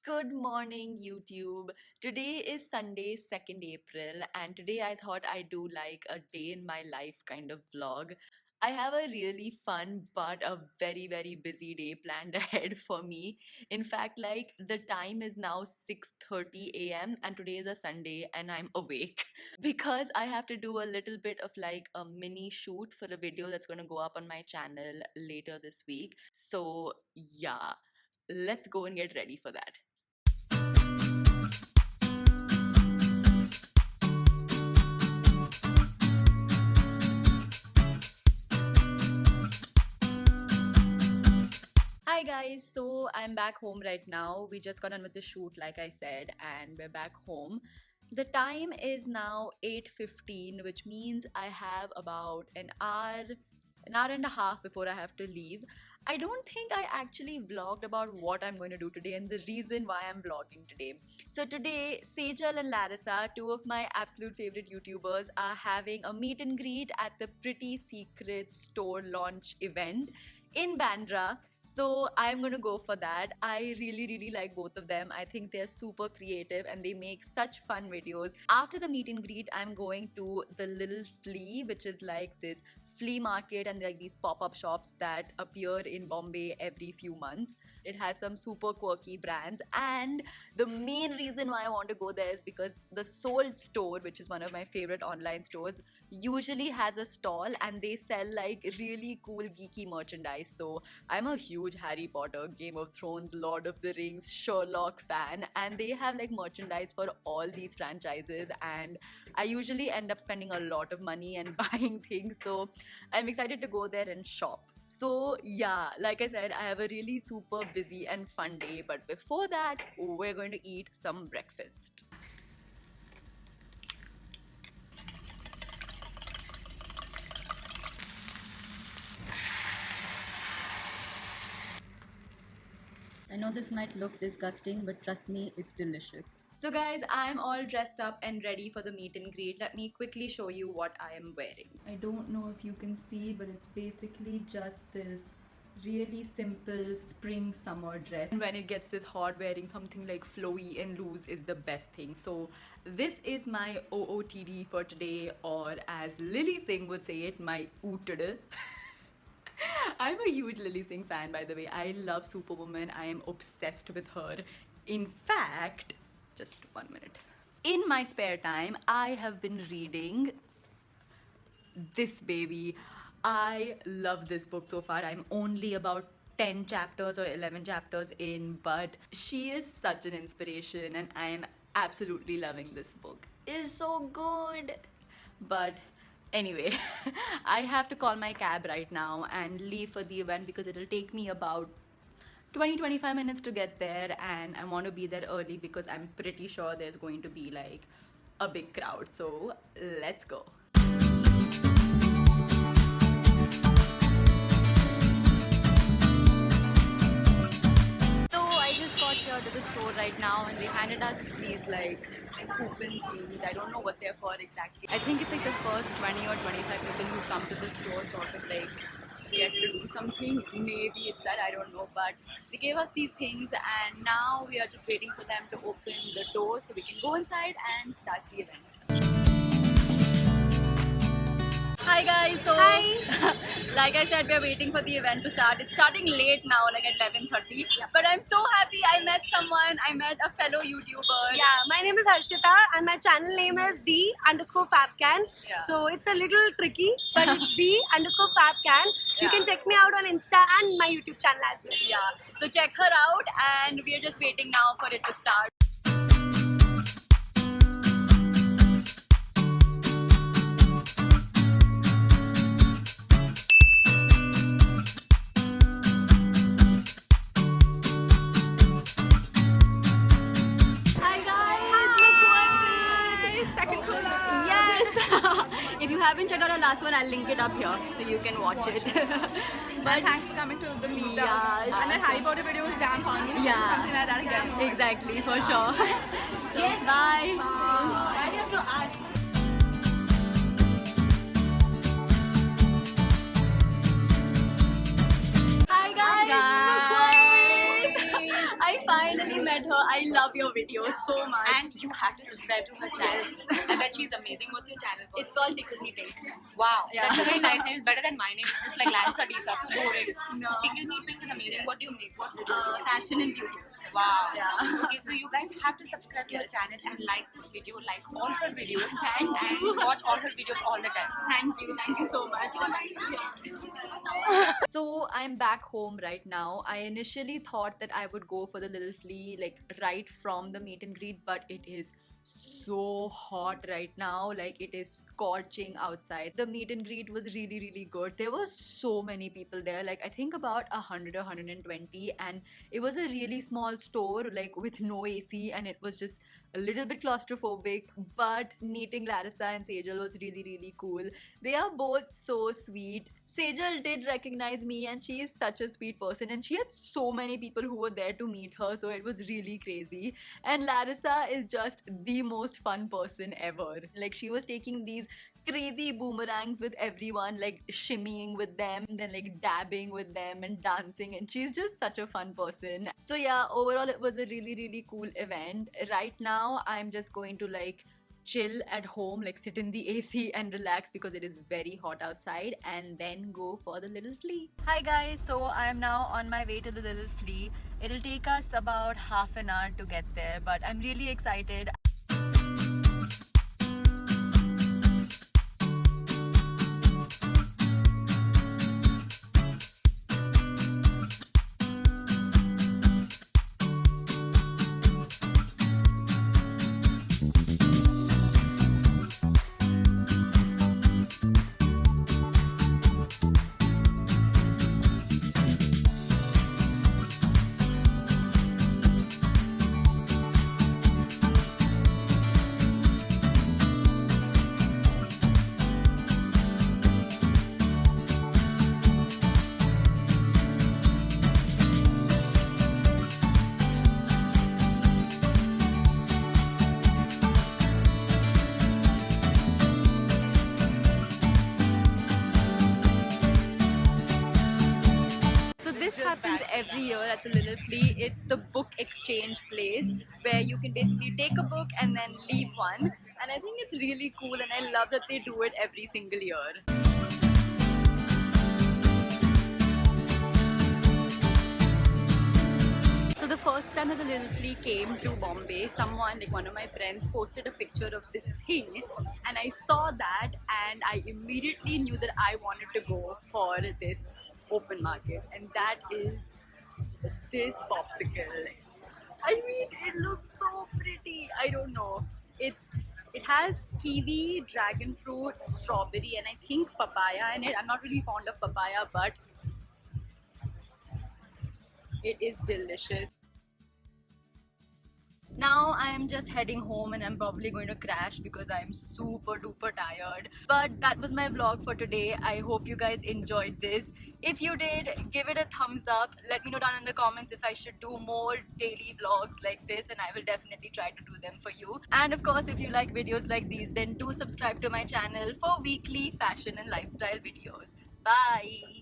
Good morning, YouTube. Today is Sunday, 2nd April, and today I thought I'd do like a day in my life kind of vlog. I have a really fun but a very busy day planned ahead for me. In fact, like the time is now 6:30 a.m. and today is a Sunday and I'm awake because I have to do a little bit of like a mini shoot for a video that's going to go up on my channel later this week. So, yeah, let's go and get ready for that. Hi guys, so I'm back home right now. We just got done with the shoot, like I said, and we're back home. The time is now 8:15, which means I have about an hour and a half before I have to leave. I don't think I actually vlogged about what I'm going to do today and the reason why I'm vlogging today. So today, Sejal and Larissa, two of my absolute favorite YouTubers, are having a meet and greet at the Pretty Secret store launch event in Bandra. So I'm going to go for that. I really like both of them. I think they're super creative and they make such fun videos. After the meet and greet, I'm going to the Little Flea, which is like this flea market and like these pop-up shops that appear in Bombay every few months. It has some super quirky brands, and the main reason why I want to go there is because the Soul store, which is one of my favorite online stores, usually has a stall and they sell like really cool geeky merchandise. So I'm a huge Harry Potter, Game of Thrones, Lord of the Rings, Sherlock fan, and they have like merchandise for all these franchises, and I usually end up spending a lot of money and buying things. So I'm excited to go there and shop. So yeah, like I said, I have a really super busy and fun day, but before that, we're going to eat some breakfast. I know this might look disgusting, but trust me, it's delicious. So guys, I'm all dressed up and ready for the meet and greet. Let me quickly show you what I am wearing. I don't know if you can see, but it's basically just this really simple spring summer dress. And when it gets this hot, wearing something like flowy and loose is the best thing. So this is my OOTD for today, or as Lily Singh would say it, my OOTD. I'm a huge Lily Singh fan, by the way. I love Superwoman. I am obsessed with her. In fact, just 1 minute. In my spare time, I have been reading this baby. I love this book so far. I'm only about 10 chapters or 11 chapters in, but she is such an inspiration and I am absolutely loving this book. It's so good. But anyway, I have to call my cab right now and leave for the event because it'll take me about 20-25 minutes to get there, and I want to be there early because I'm pretty sure there's going to be like a big crowd. So let's go. So I just got here to the store right now and they handed us these like coupon things. I don't know what they're for exactly. I think it's like the first 20 or 25 people who come to the store sort of like get to do something. Maybe it's that, I don't know, but they gave us these things and now we are just waiting for them to open the door so we can go inside and start the event. Hi guys, so Hi. like I said, we're waiting for the event to start. It's starting late now, like at 11:30. But I'm so happy I met someone. I met a fellow YouTuber. Yeah, my name is Harshita and my channel name is the_fabcan. Yeah. So it's a little tricky, but it's the_fabcan. You Yeah. can check me out on Insta and my YouTube channel as well. Yeah. So check her out and we're just waiting now for it to start. Second cola. Yes! If you haven't checked out our last one, I'll link it up here so you can watch it. But thanks for coming to the meetup. Yeah, And that Harry Potter video was damn fun. We should do Yeah. something like that again. Exactly, for sure. Yes. Bye. Why do you have to ask? Hi guys! I finally met her. I love your videos so much. And you have to subscribe to her channel. I bet she's amazing. What's your channel called? It's called Tickle Me Pink. Wow. Yeah. That's a very nice name. It's better than my name. It's just like Larissa Disa. So boring. No. Tickle Me Pink is amazing. What do you make? What Fashion and beauty. Wow. Yeah. Okay, so you guys have to subscribe to her channel and like this video, like all her videos, Thank and you. watch all her videos all the time. Thank you so much. So I'm back home right now. I initially thought that I would go for the little flea like right from the meet and greet, but it is so hot right now. Like it is scorching outside. The meet and greet was really good. There were so many people there, like I think about 100 or 120, and it was a really small store like with no AC, and it was just a little bit claustrophobic, but meeting Larissa and Sejal was really cool. They are both so sweet. Sejal did recognize me, and she is such a sweet person, and she had so many people who were there to meet her, so it was really crazy. And Larissa is just the most fun person ever. Like she was taking these crazy boomerangs with everyone, like shimmying with them, then like dabbing with them and dancing, and she's just such a fun person. So yeah, overall it was a really cool event. Right now I'm just going to like chill at home, like sit in the AC and relax because it is very hot outside, and then go for the little flea. Hi guys, so I am now on my way to the little flea. It'll take us about half an hour to get there, but I'm really excited. This happens every year at the Little Flea. It's the book exchange place where you can basically take a book and then leave one. And I think it's really cool, and I love that they do it every single year. So the first time that the Little Flea came to Bombay, someone, like one of my friends, posted a picture of this thing, and I saw that and I immediately knew that I wanted to go for this open market, and that is this popsicle. I mean, it looks so pretty. I don't know. It has kiwi, dragon fruit, strawberry, and I think papaya in it. I'm not really fond of papaya, but it is delicious. Now I'm just heading home, and I'm probably going to crash because I'm super duper tired. But that was my vlog for today. I hope you guys enjoyed this. If you did, give it a thumbs up. Let me know down in the comments if I should do more daily vlogs like this, and I will definitely try to do them for you. And of course, if you like videos like these, then do subscribe to my channel for weekly fashion and lifestyle videos. Bye!